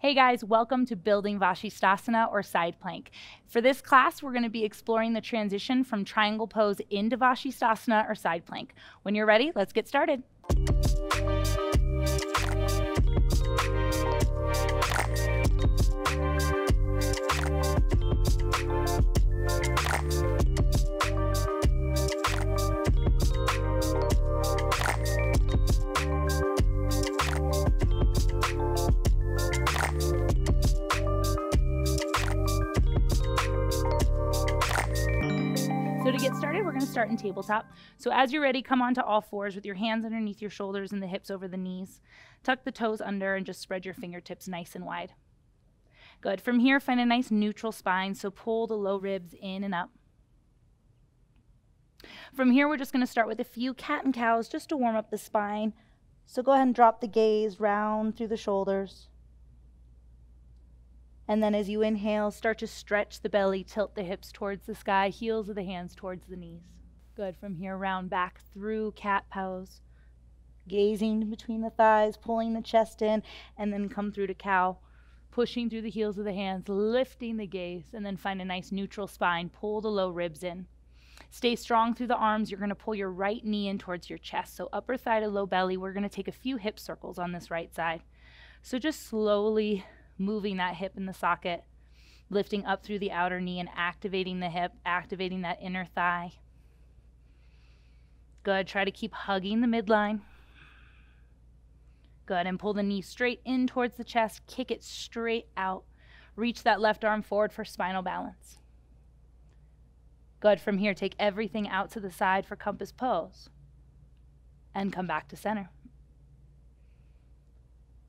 Hey guys, welcome to Building Vasisthasana or Side Plank. For this class, we're going to be exploring the transition from triangle pose into Vasisthasana or side plank. When you're ready, let's get started. So to get started, we're going to start in tabletop. So as you're ready, come onto all fours with your hands underneath your shoulders and the hips over the knees. Tuck the toes under and just spread your fingertips nice and wide. Good. From here, find a nice neutral spine, so pull the low ribs in and up. From here, we're just going to start with a few cat and cows just to warm up the spine. So go ahead and drop the gaze round through the shoulders. And then as you inhale, start to stretch the belly, tilt the hips towards the sky, heels of the hands towards the knees. Good. From here, round back through cat pose, gazing between the thighs, pulling the chest in, and then come through to cow, pushing through the heels of the hands, lifting the gaze, and then find a nice neutral spine. Pull the low ribs in. Stay strong through the arms. You're going to pull your right knee in towards your chest. So upper thigh to low belly. We're going to take a few hip circles on this right side. So just slowly moving that hip in the socket, lifting up through the outer knee and activating the hip, activating that inner thigh. Good. Try to keep hugging the midline. Good. And pull the knee straight in towards the chest. Kick it straight out. Reach that left arm forward for spinal balance. Good. From here, take everything out to the side for compass pose. And come back to center.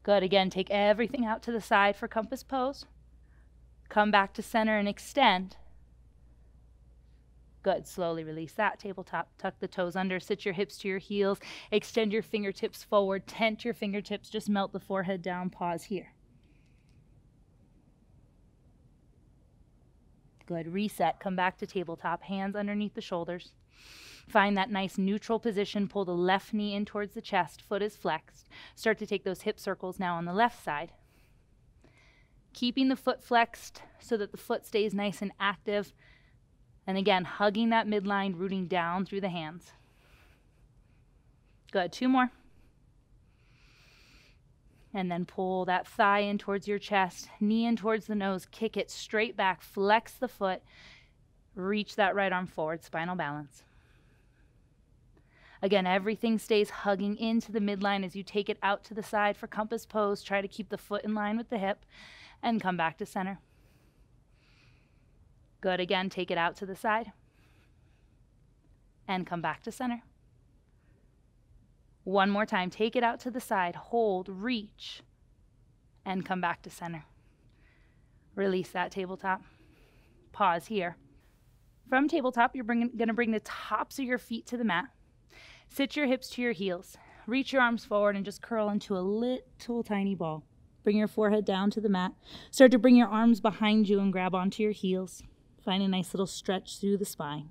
Good. Again, take everything out to the side for compass pose. Come back to center and extend. Good. Slowly release that. Tabletop. Tuck the toes under. Sit your hips to your heels. Extend your fingertips forward. Tent your fingertips. Just melt the forehead down. Pause here. Good. Reset. Come back to tabletop. Hands underneath the shoulders. Find that nice neutral position. Pull the left knee in towards the chest. Foot is flexed. Start to take those hip circles now on the left side. Keeping the foot flexed so that the foot stays nice and active. And again, hugging that midline, rooting down through the hands. Good. Two more. And then pull that thigh in towards your chest, knee in towards the nose, kick it straight back, flex the foot, reach that right arm forward, spinal balance. Again, everything stays hugging into the midline as you take it out to the side for compass pose. Try to keep the foot in line with the hip and come back to center. Good. Again, take it out to the side and come back to center. One more time. Take it out to the side, hold, reach, and come back to center. Release that tabletop. Pause here. From tabletop, you're going to bring the tops of your feet to the mat. Sit your hips to your heels. Reach your arms forward and just curl into a little tiny ball. Bring your forehead down to the mat. Start to bring your arms behind you and grab onto your heels. Find a nice little stretch through the spine.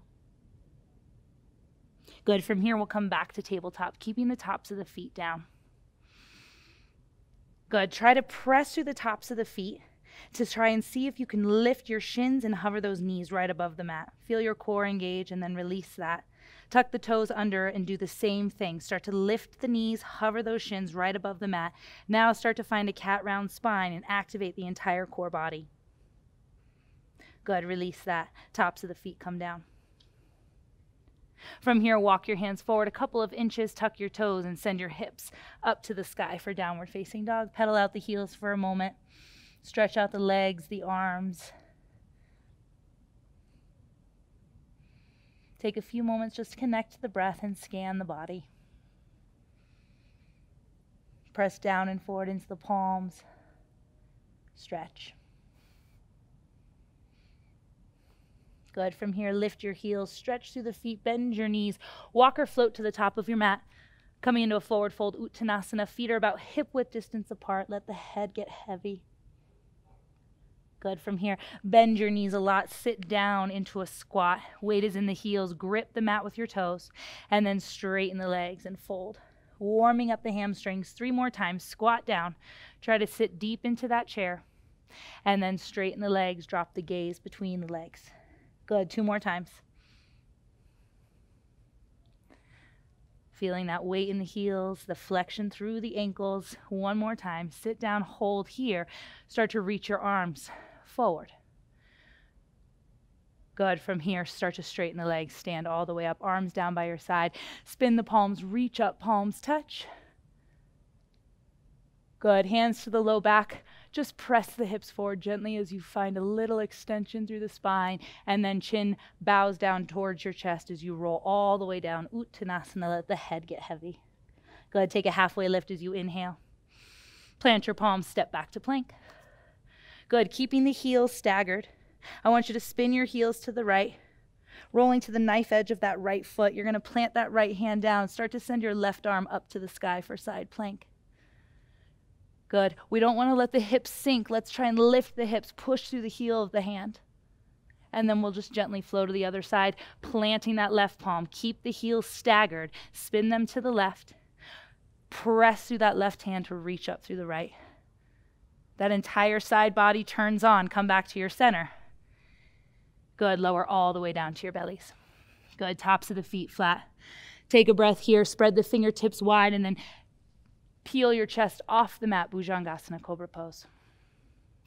Good. From here, we'll come back to tabletop, keeping the tops of the feet down. Good. Try to press through the tops of the feet to try and see if you can lift your shins and hover those knees right above the mat. Feel your core engage and then release that. Tuck the toes under and do the same thing. Start to lift the knees, hover those shins right above the mat. Now start to find a cat round spine and activate the entire core body. Good. Release that. Tops of the feet come down. From here, walk your hands forward a couple of inches, tuck your toes, and send your hips up to the sky for downward facing dog. Pedal out the heels for a moment. Stretch out the legs, the arms. Take a few moments just to connect to the breath and scan the body. Press down and forward into the palms. Stretch. Good. From here, lift your heels, stretch through the feet, bend your knees, walk or float to the top of your mat. Coming into a forward fold, Uttanasana. Feet are about hip width distance apart. Let the head get heavy. Good. From here, bend your knees a lot. Sit down into a squat. Weight is in the heels. Grip the mat with your toes. And then straighten the legs and fold. Warming up the hamstrings. 3 more times. Squat down. Try to sit deep into that chair. And then straighten the legs, drop the gaze between the legs. Good, 2 more times. Feeling that weight in the heels, the flexion through the ankles. 1 more time. Sit down, hold here. Start to reach your arms forward. Good. From here, start to straighten the legs. Stand all the way up, arms down by your side. Spin the palms, reach up, palms touch. Good. Hands to the low back. Just press the hips forward gently as you find a little extension through the spine, and then chin bows down towards your chest as you roll all the way down. Uttanasana, let the head get heavy. Go ahead, take a halfway lift as you inhale. Plant your palms, step back to plank. Good, keeping the heels staggered. I want you to spin your heels to the right, rolling to the knife edge of that right foot. You're going to plant that right hand down. Start to send your left arm up to the sky for side plank. Good. We don't want to let the hips sink. Let's try and lift the hips, push through the heel of the hand. And then we'll just gently flow to the other side, planting that left palm. Keep the heels staggered. Spin them to the left. Press through that left hand to reach up through the right. That entire side body turns on. Come back to your center. Good. Lower all the way down to your bellies. Good. Tops of the feet flat. Take a breath here. Spread the fingertips wide and then peel your chest off the mat, Bhujangasana, Cobra Pose.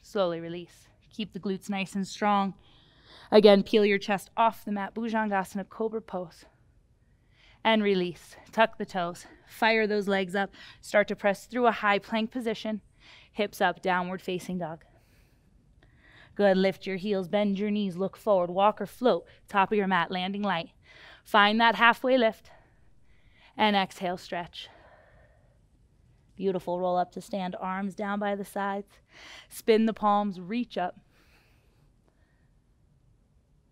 Slowly release. Keep the glutes nice and strong. Again, peel your chest off the mat, Bhujangasana, Cobra Pose. And release. Tuck the toes. Fire those legs up. Start to press through a high plank position. Hips up, downward facing dog. Good. Lift your heels, bend your knees, look forward. Walk or float. Top of your mat, landing light. Find that halfway lift. And exhale, stretch. Beautiful. Roll up to stand, arms down by the sides. Spin the palms, reach up.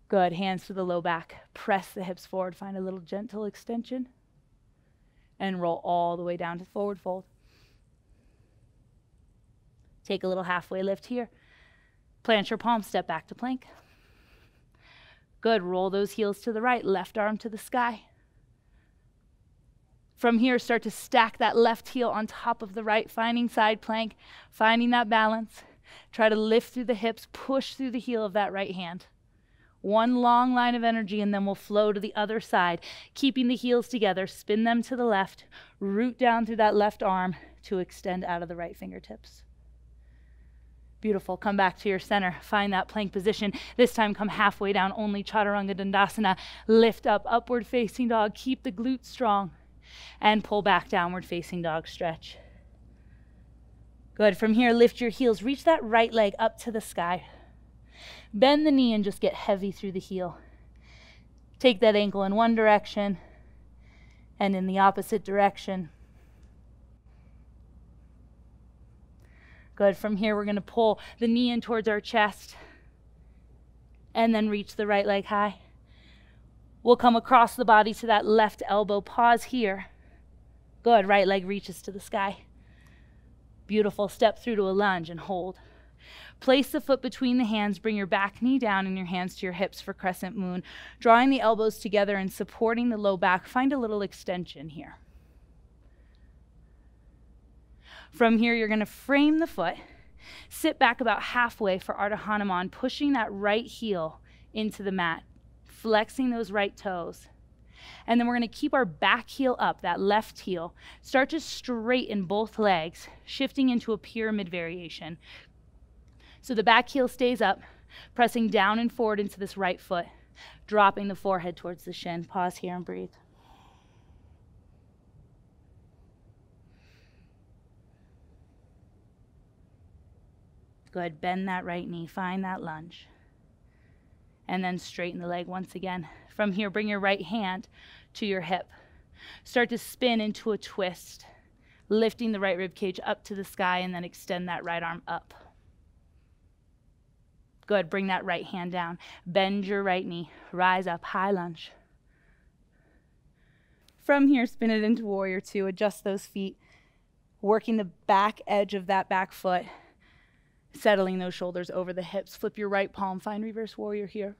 Good. Hands to the low back. Press the hips forward. Find a little gentle extension. And roll all the way down to forward fold. Take a little halfway lift here. Plant your palms, step back to plank. Good. Roll those heels to the right, left arm to the sky. From here, start to stack that left heel on top of the right, finding side plank, finding that balance. Try to lift through the hips, push through the heel of that right hand. 1 long line of energy, and then we'll flow to the other side, keeping the heels together. Spin them to the left, root down through that left arm to extend out of the right fingertips. Beautiful. Come back to your center. Find that plank position. This time, come halfway down, only Chaturanga Dandasana. Lift up, upward facing dog. Keep the glutes strong. And pull back, downward facing dog, stretch. Good. From here, lift your heels. Reach that right leg up to the sky. Bend the knee and just get heavy through the heel. Take that ankle in one direction and in the opposite direction. Good. From here, we're going to pull the knee in towards our chest and then reach the right leg high. We'll come across the body to that left elbow. Pause here. Good. Right leg reaches to the sky. Beautiful. Step through to a lunge and hold. Place the foot between the hands. Bring your back knee down and your hands to your hips for crescent moon. Drawing the elbows together and supporting the low back. Find a little extension here. From here, you're going to frame the foot. Sit back about halfway for Ardha Hanuman, pushing that right heel into the mat. Flexing those right toes. And then we're going to keep our back heel up, that left heel. Start to straighten both legs, shifting into a pyramid variation. So the back heel stays up, pressing down and forward into this right foot, dropping the forehead towards the shin. Pause here and breathe. Good. Bend that right knee. Find that lunge. And then straighten the leg once again. From here, bring your right hand to your hip. Start to spin into a twist, lifting the right rib cage up to the sky, and then extend that right arm up. Good. Bring that right hand down. Bend your right knee. Rise up. High lunge. From here, spin it into warrior two. Adjust those feet, working the back edge of that back foot. Settling those shoulders over the hips. Flip your right palm. Find reverse warrior here.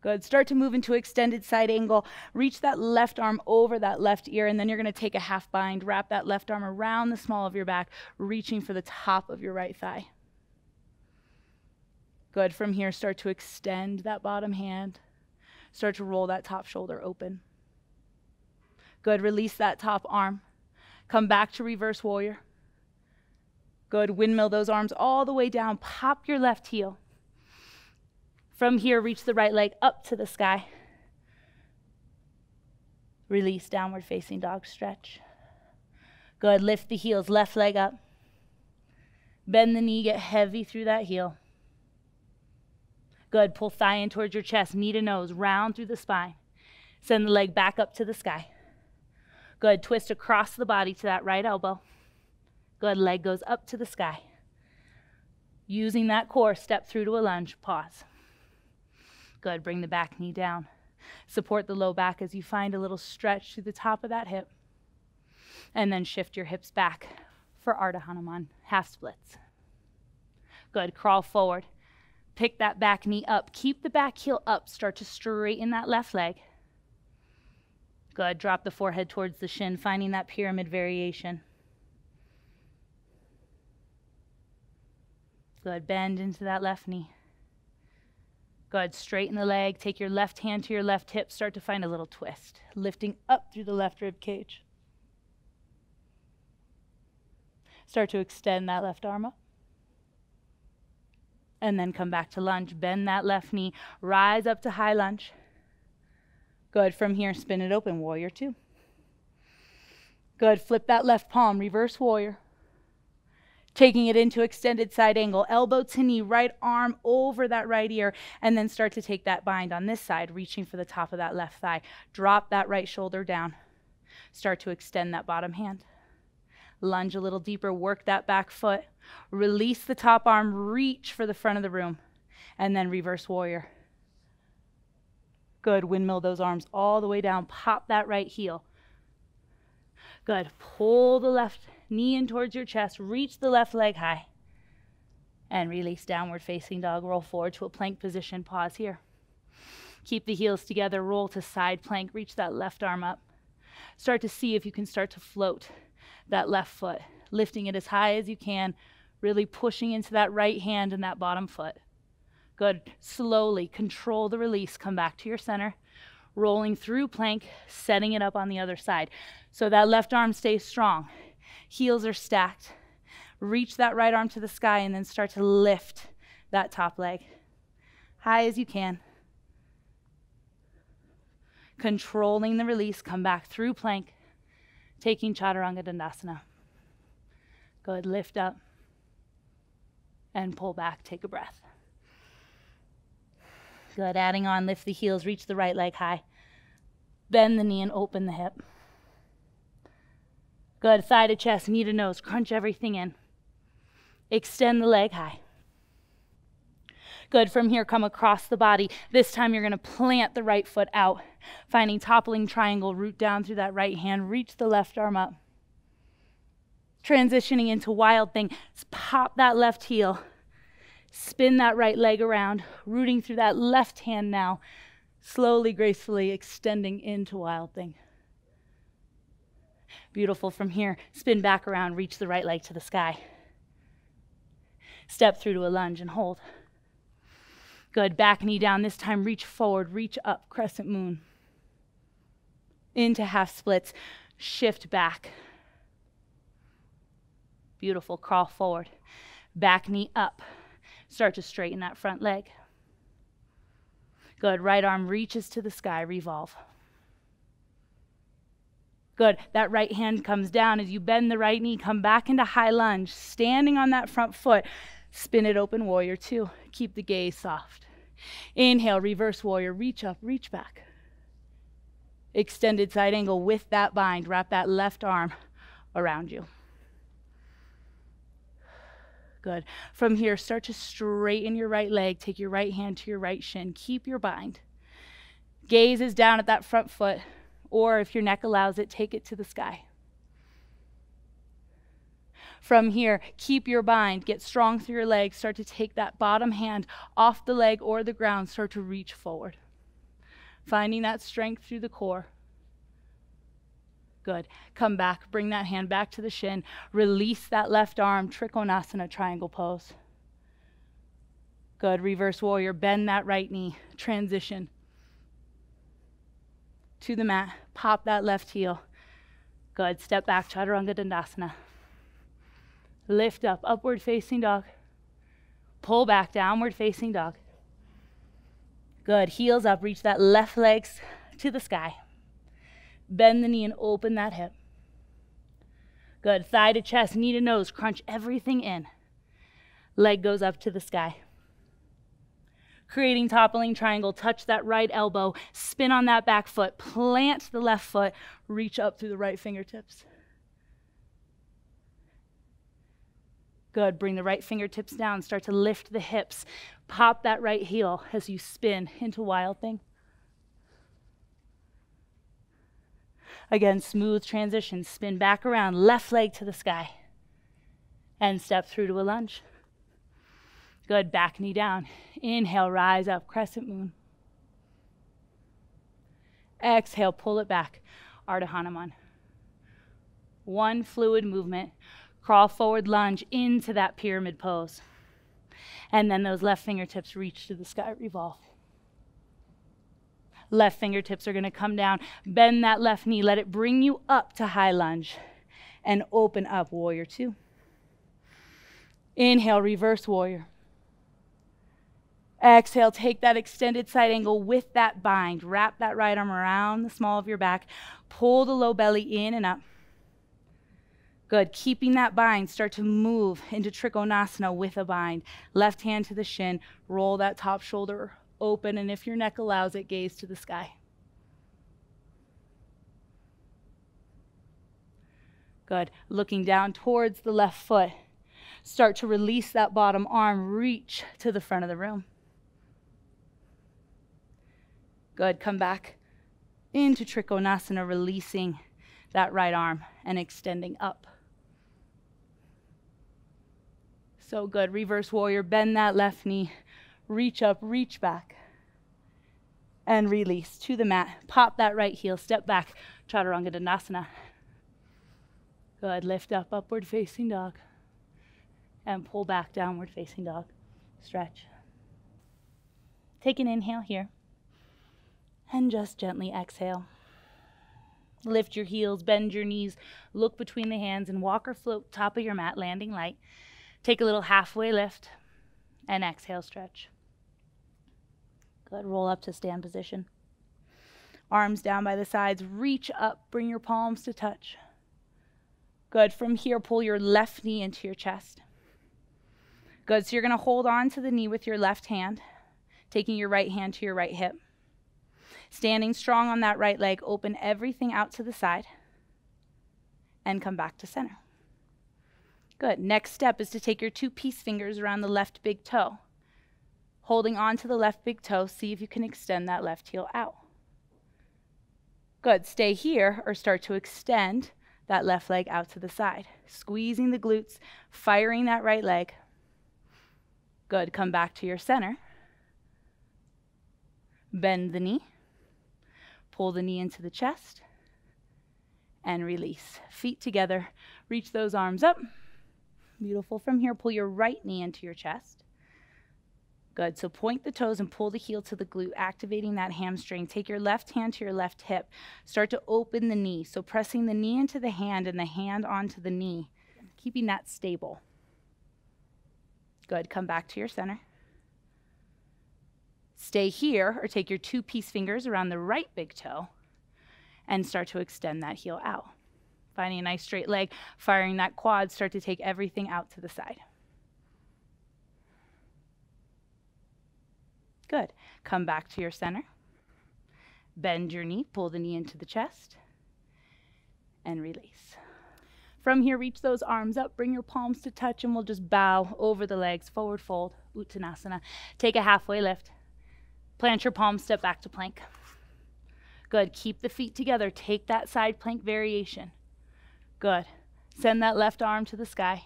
Good. Start to move into extended side angle. Reach that left arm over that left ear, and then you're going to take a half bind. Wrap that left arm around the small of your back, reaching for the top of your right thigh. Good. From here, start to extend that bottom hand. Start to roll that top shoulder open. Good. Release that top arm. Come back to reverse warrior. Good. Windmill those arms all the way down. Pop your left heel. From here, reach the right leg up to the sky. Release, downward facing dog, stretch. Good. Lift the heels, left leg up. Bend the knee, get heavy through that heel. Good. Pull thigh in towards your chest, knee to nose, round through the spine. Send the leg back up to the sky. Good. Twist across the body to that right elbow. Good. Leg goes up to the sky. Using that core, step through to a lunge. Pause. Good. Bring the back knee down. Support the low back as you find a little stretch through the top of that hip. And then shift your hips back for Ardha Hanuman, half splits. Good. Crawl forward. Pick that back knee up. Keep the back heel up. Start to straighten that left leg. Good. Drop the forehead towards the shin, finding that pyramid variation. Good. Bend into that left knee. Good. Straighten the leg. Take your left hand to your left hip. Start to find a little twist, lifting up through the left rib cage. Start to extend that left arm up. And then come back to lunge. Bend that left knee. Rise up to high lunge. Good. From here, spin it open. Warrior two. Good. Flip that left palm. Reverse warrior. Taking it into extended side angle. Elbow to knee. Right arm over that right ear. And then start to take that bind on this side, reaching for the top of that left thigh. Drop that right shoulder down. Start to extend that bottom hand. Lunge a little deeper. Work that back foot. Release the top arm. Reach for the front of the room. And then reverse warrior. Good. Windmill those arms all the way down. Pop that right heel. Good. Pull the left knee in towards your chest. Reach the left leg high. And release, downward facing dog. Roll forward to a plank position. Pause here. Keep the heels together. Roll to side plank. Reach that left arm up. Start to see if you can start to float that left foot. Lifting it as high as you can. Really pushing into that right hand and that bottom foot. Good. Slowly control the release. Come back to your center. Rolling through plank, setting it up on the other side. So that left arm stays strong. Heels are stacked. Reach that right arm to the sky and then start to lift that top leg. High as you can. Controlling the release. Come back through plank. Taking Chaturanga Dandasana. Good. Lift up. And pull back. Take a breath. Good. Adding on, lift the heels, reach the right leg high. Bend the knee and open the hip. Good. Thigh to chest, knee to nose. Crunch everything in. Extend the leg high. Good. From here, come across the body. This time you're going to plant the right foot out. Finding toppling triangle, root down through that right hand. Reach the left arm up. Transitioning into wild thing. Pop that left heel. Spin that right leg around, rooting through that left hand now, slowly, gracefully extending into wild thing. Beautiful. From here, spin back around, reach the right leg to the sky. Step through to a lunge and hold. Good. Back knee down. This time, reach forward, reach up, crescent moon. Into half splits, shift back. Beautiful. Crawl forward. Back knee up. Start to straighten that front leg. Good. Right arm reaches to the sky. Revolve. Good. That right hand comes down as you bend the right knee. Come back into high lunge. Standing on that front foot. Spin it open. Warrior two. Keep the gaze soft. Inhale. Reverse warrior. Reach up. Reach back. Extended side angle with that bind. Wrap that left arm around you. Good. From here, start to straighten your right leg. Take your right hand to your right shin. Keep your bind. Gaze is down at that front foot, or if your neck allows it, take it to the sky. From here, keep your bind. Get strong through your legs. Start to take that bottom hand off the leg or the ground. Start to reach forward. Finding that strength through the core. Good. Come back. Bring that hand back to the shin. Release that left arm. Trikonasana, triangle pose. Good. Reverse warrior. Bend that right knee. Transition to the mat. Pop that left heel. Good. Step back. Chaturanga Dandasana. Lift up. Upward facing dog. Pull back. Downward facing dog. Good. Heels up. Reach that left leg to the sky. Bend the knee and open that hip. Good. Thigh to chest, knee to nose. Crunch everything in. Leg goes up to the sky. Creating toppling triangle. Touch that right elbow. Spin on that back foot. Plant the left foot. Reach up through the right fingertips. Good. Bring the right fingertips down. Start to lift the hips. Pop that right heel as you spin into wild thing. Again, smooth transition. Spin back around. Left leg to the sky. And step through to a lunge. Good. Back knee down. Inhale, rise up. Crescent moon. Exhale, pull it back. Ardha Hanuman. One fluid movement. Crawl forward, lunge into that pyramid pose. And then those left fingertips reach to the sky, revolve. Left fingertips are going to come down. Bend that left knee. Let it bring you up to high lunge. And open up, warrior two. Inhale, reverse warrior. Exhale, take that extended side angle with that bind. Wrap that right arm around the small of your back. Pull the low belly in and up. Good. Keeping that bind, start to move into trikonasana with a bind. Left hand to the shin. Roll that top shoulder open, and if your neck allows it, gaze to the sky. Good. Looking down towards the left foot. Start to release that bottom arm. Reach to the front of the room. Good. Come back into trikonasana, releasing that right arm and extending up. So good. Reverse warrior. Bend that left knee. Reach up, reach back. And release to the mat. Pop that right heel. Step back. Chaturanga Dandasana. Good. Lift up, upward facing dog. And pull back, downward facing dog. Stretch. Take an inhale here. And just gently exhale. Lift your heels, bend your knees, look between the hands, and walk or float top of your mat, landing light. Take a little halfway lift, and exhale, stretch. Good. Roll up to stand position. Arms down by the sides. Reach up. Bring your palms to touch. Good. From here, pull your left knee into your chest. Good. So you're going to hold on to the knee with your left hand, taking your right hand to your right hip. Standing strong on that right leg, open everything out to the side and come back to center. Good. Next step is to take your two peace fingers around the left big toe. Holding on to the left big toe, see if you can extend that left heel out. Good. Stay here or start to extend that left leg out to the side. Squeezing the glutes, firing that right leg. Good. Come back to your center. Bend the knee. Pull the knee into the chest. And release. Feet together. Reach those arms up. Beautiful. From here, pull your right knee into your chest. Good. So point the toes and pull the heel to the glute, activating that hamstring. Take your left hand to your left hip. Start to open the knee. So pressing the knee into the hand and the hand onto the knee, keeping that stable. Good. Come back to your center. Stay here or take your two peace fingers around the right big toe and start to extend that heel out. Finding a nice straight leg, firing that quad, start to take everything out to the side. Good. Come back to your center. Bend your knee, pull the knee into the chest, and release. From here, reach those arms up, bring your palms to touch, and we'll just bow over the legs, forward fold, Uttanasana. Take a halfway lift. Plant your palms, step back to plank. Good. Keep the feet together. Take that side plank variation. Good. Send that left arm to the sky.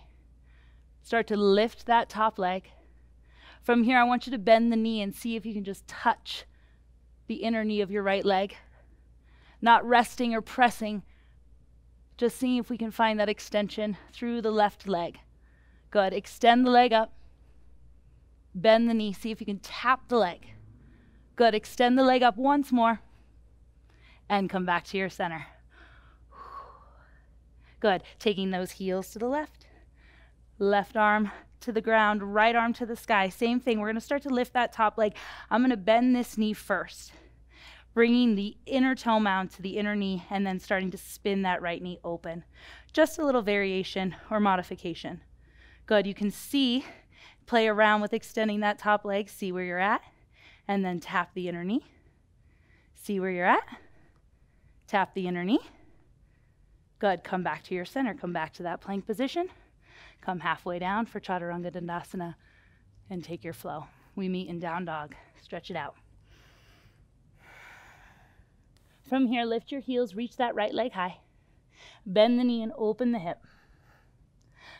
Start to lift that top leg. From here, I want you to bend the knee and see if you can just touch the inner knee of your right leg. Not resting or pressing, just seeing if we can find that extension through the left leg. Good. Extend the leg up. Bend the knee. See if you can tap the leg. Good. Extend the leg up once more. And come back to your center. Good. Taking those heels to the left. Left arm to the ground, right arm to the sky. Same thing. We're going to start to lift that top leg. I'm going to bend this knee first, bringing the inner toe mound to the inner knee and then starting to spin that right knee open. Just a little variation or modification. Good. You can see, play around with extending that top leg. See where you're at, and then tap the inner knee. See where you're at. Tap the inner knee. Good. Come back to your center. Come back to that plank position. Come halfway down for Chaturanga Dandasana and take your flow. We meet in down dog. Stretch it out. From here, lift your heels, reach that right leg high. Bend the knee and open the hip.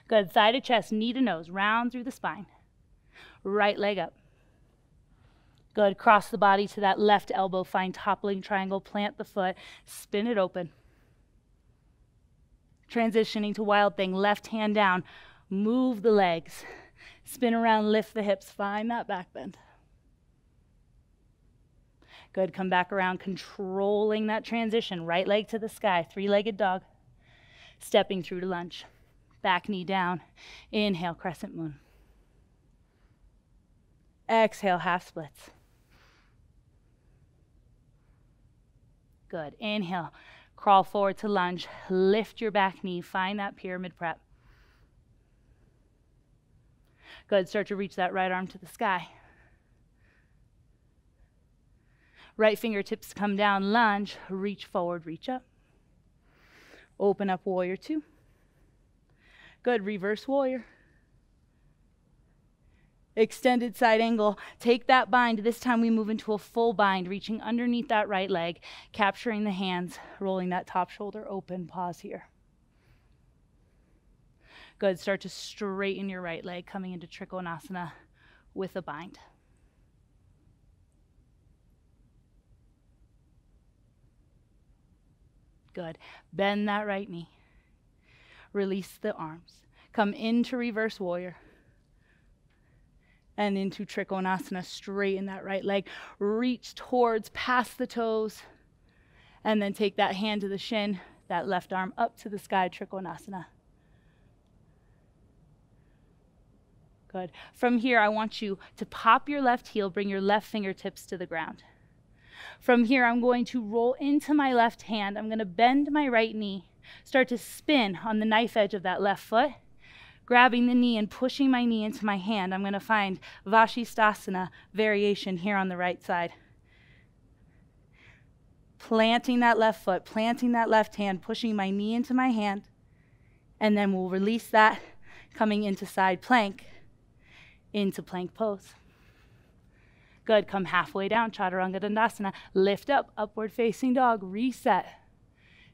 Good. Thigh to chest, knee to nose, round through the spine. Right leg up. Good. Cross the body to that left elbow. Find toppling triangle. Plant the foot. Spin it open. Transitioning to wild thing. Left hand down. Move the legs. Spin around. Lift the hips. Find that back bend. Good. Come back around. Controlling that transition. Right leg to the sky. Three-legged dog. Stepping through to lunge. Back knee down. Inhale. Crescent moon. Exhale. Half splits. Good. Inhale. Crawl forward to lunge. Lift your back knee. Find that pyramid prep. Good. Start to reach that right arm to the sky. Right fingertips come down. Lunge. Reach forward. Reach up. Open up warrior two. Good. Reverse warrior. Extended side angle. Take that bind. This time we move into a full bind, reaching underneath that right leg, capturing the hands, rolling that top shoulder open. Pause here. Good. Start to straighten your right leg, coming into trikonasana with a bind. Good. Bend that right knee. Release the arms. Come into reverse warrior. And into trikonasana. Straighten that right leg. Reach towards, past the toes. And then take that hand to the shin. That left arm up to the sky. Trikonasana. Good. From here, I want you to pop your left heel. Bring your left fingertips to the ground. From here, I'm going to roll into my left hand. I'm going to bend my right knee. Start to spin on the knife edge of that left foot. Grabbing the knee and pushing my knee into my hand. I'm going to find Vasisthasana variation here on the right side. Planting that left foot, planting that left hand, pushing my knee into my hand. And then we'll release that, coming into side plank, into plank pose. Good. Come halfway down, Chaturanga Dandasana. Lift up, upward facing dog, reset,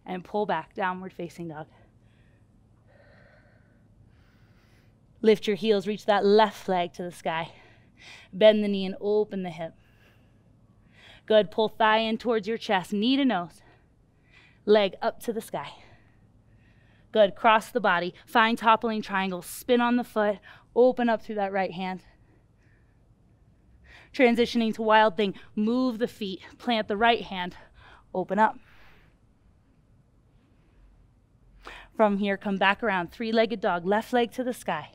and pull back, downward facing dog. Lift your heels, reach that left leg to the sky. Bend the knee and open the hip. Good. Pull thigh in towards your chest, knee to nose. Leg up to the sky. Good. Cross the body. Find toppling triangle. Spin on the foot. Open up through that right hand. Transitioning to wild thing. Move the feet. Plant the right hand. Open up. From here, come back around. Three-legged dog. Left leg to the sky.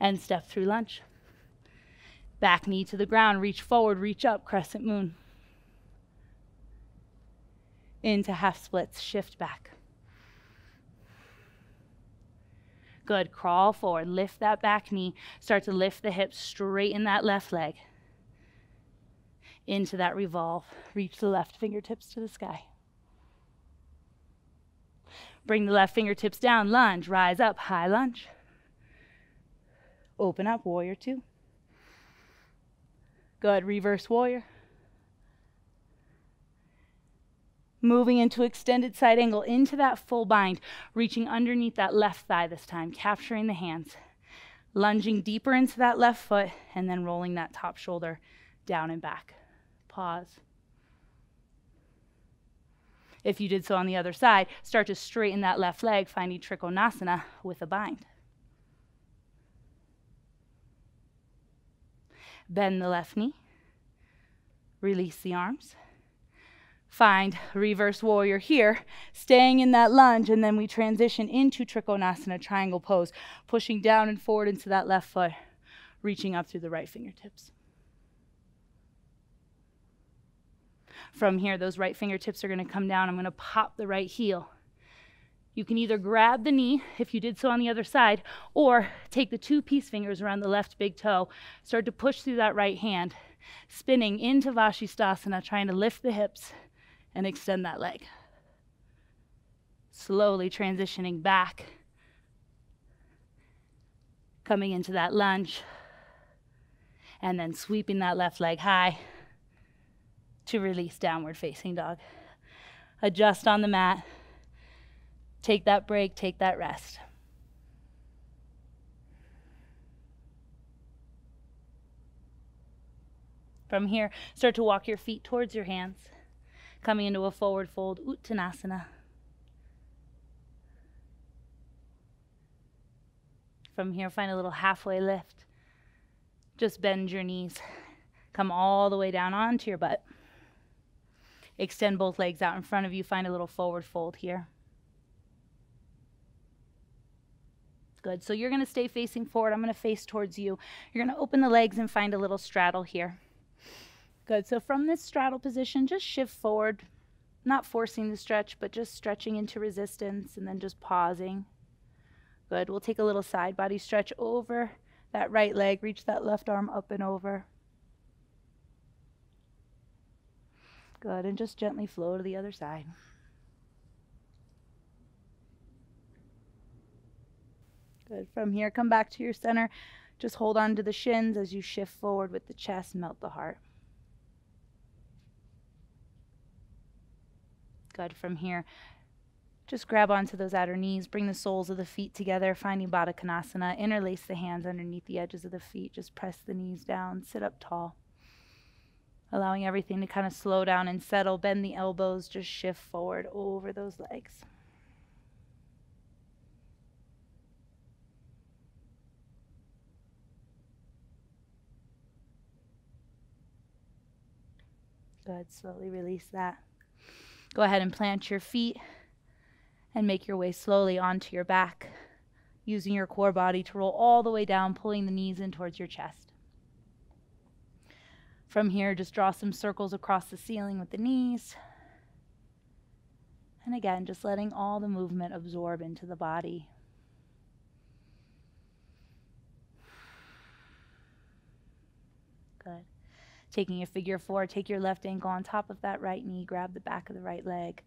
And step through lunge. Back knee to the ground. Reach forward. Reach up. Crescent moon. Into half splits. Shift back. Good. Crawl forward. Lift that back knee. Start to lift the hips. Straighten that left leg. Into that revolve. Reach the left fingertips to the sky. Bring the left fingertips down. Lunge. Rise up. High lunge. Open up. Warrior two. Good. Reverse warrior. Moving into extended side angle, into that full bind, reaching underneath that left thigh this time, capturing the hands, lunging deeper into that left foot, and then rolling that top shoulder down and back. Pause. If you did so on the other side, start to straighten that left leg, finding trikonasana with a bind. Bend the left knee. Release the arms. Find reverse warrior here, staying in that lunge, and then we transition into trikonasana, triangle pose, pushing down and forward into that left foot, reaching up through the right fingertips. From here, those right fingertips are going to come down. I'm going to pop the right heel. You can either grab the knee, if you did so on the other side, or take the 2 peace fingers around the left big toe, start to push through that right hand, spinning into Vasisthasana, trying to lift the hips and extend that leg. Slowly transitioning back, coming into that lunge, and then sweeping that left leg high to release downward facing dog. Adjust on the mat. Take that break, take that rest. From here, start to walk your feet towards your hands, coming into a forward fold, Uttanasana. From here, find a little halfway lift. Just bend your knees. Come all the way down onto your butt. Extend both legs out in front of you. Find a little forward fold here. Good. So you're going to stay facing forward. I'm going to face towards you. You're going to open the legs and find a little straddle here. Good. So from this straddle position, just shift forward, not forcing the stretch, but just stretching into resistance and then just pausing. Good. We'll take a little side body stretch over that right leg. Reach that left arm up and over. Good. And just gently flow to the other side. Good. From here, come back to your center. Just hold on to the shins as you shift forward with the chest, melt the heart. Good. From here, just grab onto those outer knees, bring the soles of the feet together, finding Baddha Konasana. Interlace the hands underneath the edges of the feet. Just press the knees down, sit up tall. Allowing everything to kind of slow down and settle. Bend the elbows, just shift forward over those legs. Good. Slowly release that. Go ahead and plant your feet and make your way slowly onto your back, using your core body to roll all the way down, pulling the knees in towards your chest. From here, just draw some circles across the ceiling with the knees. And again, just letting all the movement absorb into the body. Good. Taking a figure 4, take your left ankle on top of that right knee, grab the back of the right leg,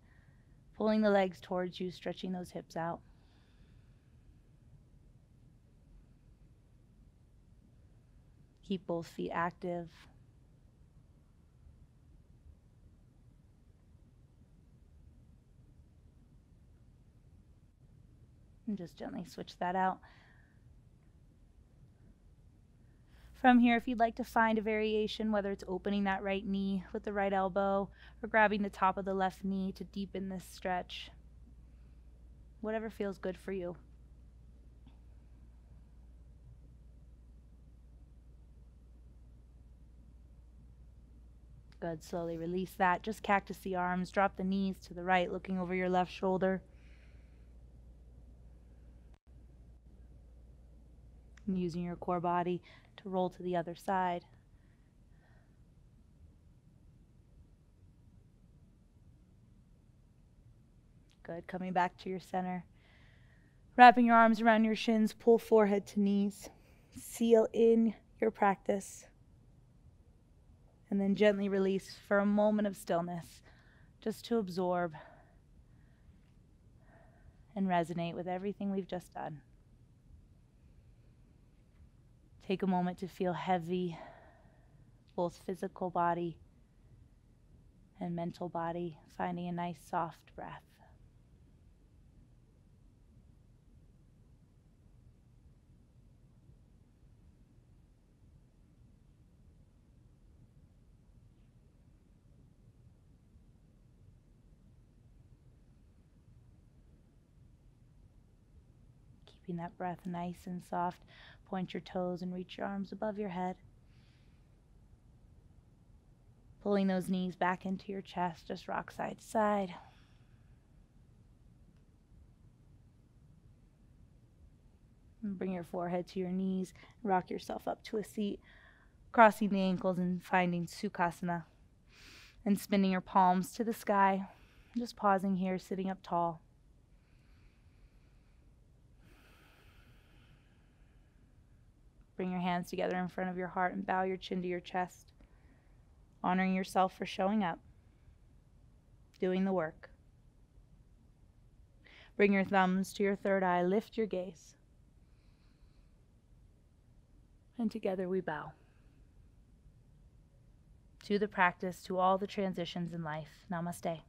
pulling the legs towards you, stretching those hips out. Keep both feet active. And just gently switch that out. From here, if you'd like to find a variation, whether it's opening that right knee with the right elbow or grabbing the top of the left knee to deepen this stretch, whatever feels good for you. Good. Slowly release that. Just cactus the arms. Drop the knees to the right, looking over your left shoulder. And using your core body to roll to the other side. Good. Coming back to your center. Wrapping your arms around your shins, pull forehead to knees. Seal in your practice. And then gently release for a moment of stillness, just to absorb and resonate with everything we've just done. Take a moment to feel heavy, both physical body and mental body, finding a nice soft breath. keeping that breath nice and soft. Point your toes and reach your arms above your head. Pulling those knees back into your chest, just rock side to side. And bring your forehead to your knees. Rock yourself up to a seat, crossing the ankles and finding Sukhasana. And spinning your palms to the sky. Just pausing here, sitting up tall. Bring your hands together in front of your heart and bow your chin to your chest. Honoring yourself for showing up, doing the work. Bring your thumbs to your third eye, lift your gaze. And together we bow. To the practice, to all the transitions in life. Namaste.